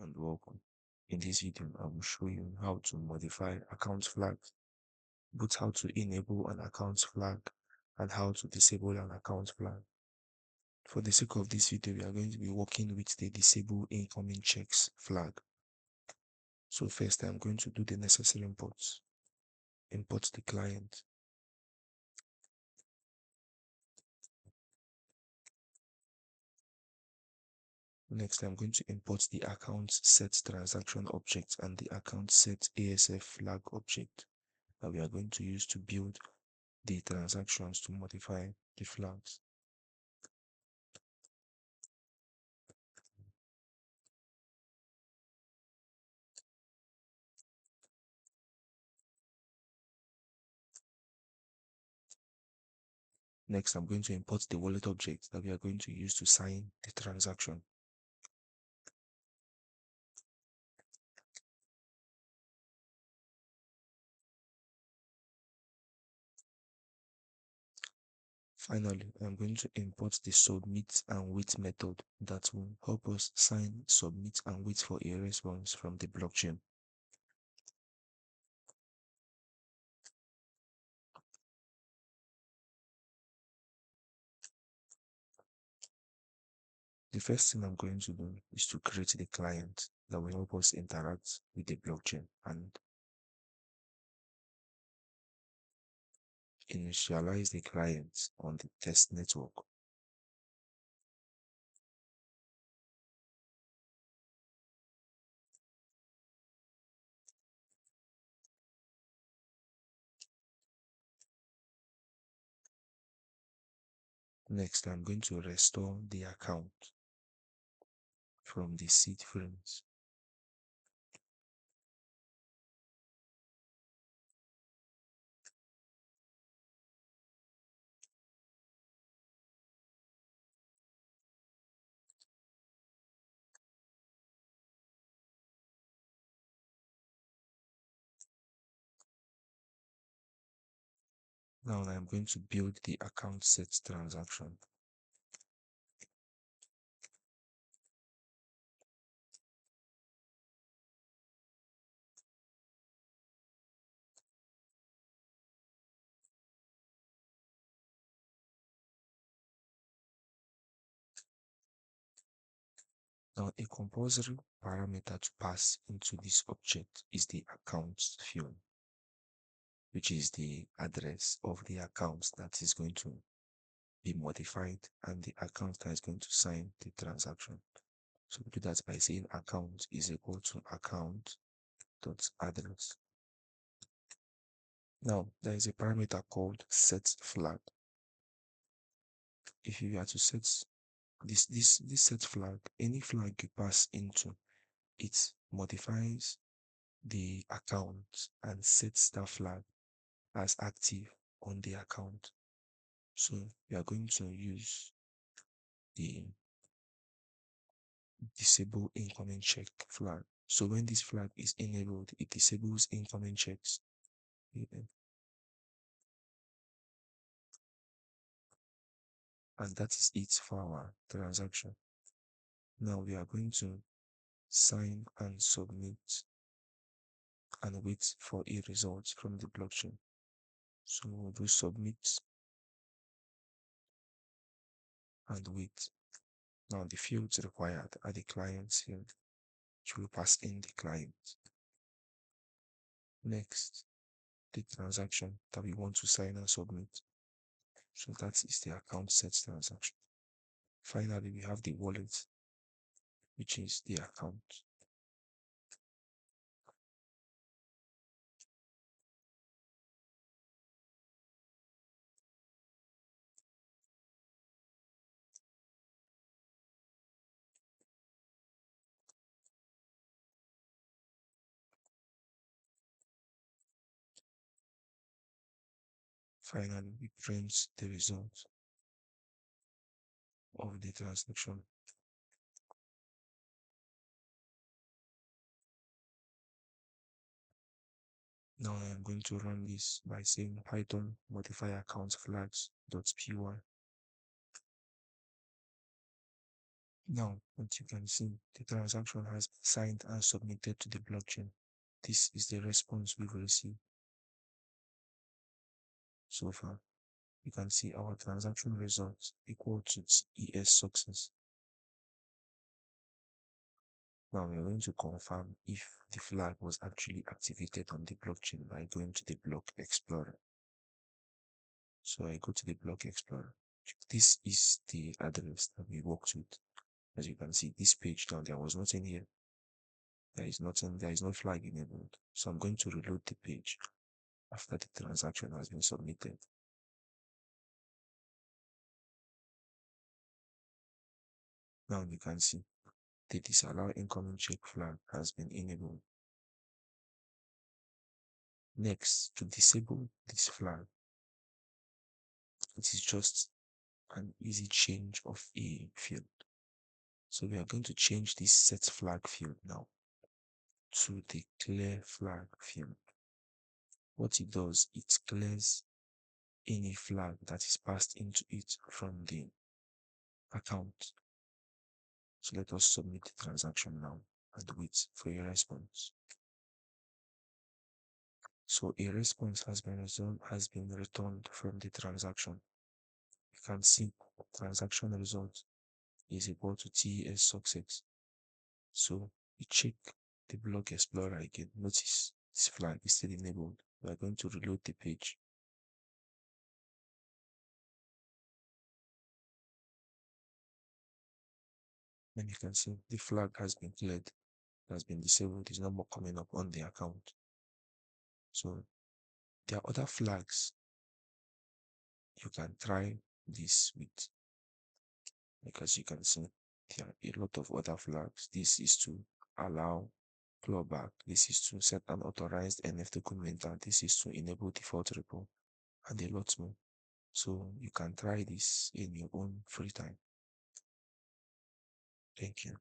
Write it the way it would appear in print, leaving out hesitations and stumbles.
and welcome. In this video, I will show you how to modify account flags, both how to enable an account flag and how to disable an account flag. For the sake of this video, we are going to be working with the disable incoming checks flag. So first, I'm going to do the necessary imports. Import the client. Next, I'm going to import the account set transaction object and the account set ASF flag object that we are going to use to build the transactions to modify the flags. Next, I'm going to import the wallet object that we are going to use to sign the transaction. Finally, I'm going to import the submit and wait method that will help us sign, submit, and wait for a response from the blockchain. The first thing I'm going to do is to create the client that will help us interact with the blockchain and initialize the client on the test network. Next, I'm going to restore the account from the seed frames. Now I'm going to build the account set transaction. Now a compulsory parameter to pass into this object is the account field, which is the address of the account that is going to be modified and the account that is going to sign the transaction. So we do that by saying account is equal to account dot address. Now there is a parameter called set flag. If you are to set this set flag, any flag you pass into, it modifies the account and sets that flag as active on the account. So we are going to use the disable incoming check flag. So when this flag is enabled, it disables incoming checks. And that is it for our transaction. Now we are going to sign and submit and wait for a result from the blockchain. So we'll do submit and wait. Now the fields required are the client field, which will pass in the client. Next, the transaction that we want to sign and submit. So that is the account set transaction. Finally, we have the wallet, which is the account. Finally, we print the result of the transaction. Now I am going to run this by saying Python modify account flags.py. Now, as you can see, the transaction has been signed and submitted to the blockchain. This is the response we've received so far. You can see our transaction results equal to ES success. Now we're going to confirm if the flag was actually activated on the blockchain by going to the block explorer. So I go to the block explorer. This is the address that we worked with. As you can see, this page now, there was nothing here. There is nothing, there is no flag enabled. So I'm going to reload the page after the transaction has been submitted. Now you can see the disallow incoming check flag has been enabled. Next, to disable this flag, it is just an easy change of a field. So we are going to change this set flag field now to the clear flag field. What it does, it clears any flag that is passed into it from the account. So let us submit the transaction now and wait for a response. So a response has been returned from the transaction. You can see transaction result is equal to TES success. So we check the block explorer again. Notice this flag is still enabled. We are going to reload the page. And you can see the flag has been cleared, it has been disabled, it's no more coming up on the account. So there are other flags you can try this with. Like as you can see, there are a lot of other flags. This is to allow clawback. This is to set an authorized NFT commenter. This is to enable default repo and a lot more. So you can try this in your own free time. Thank you.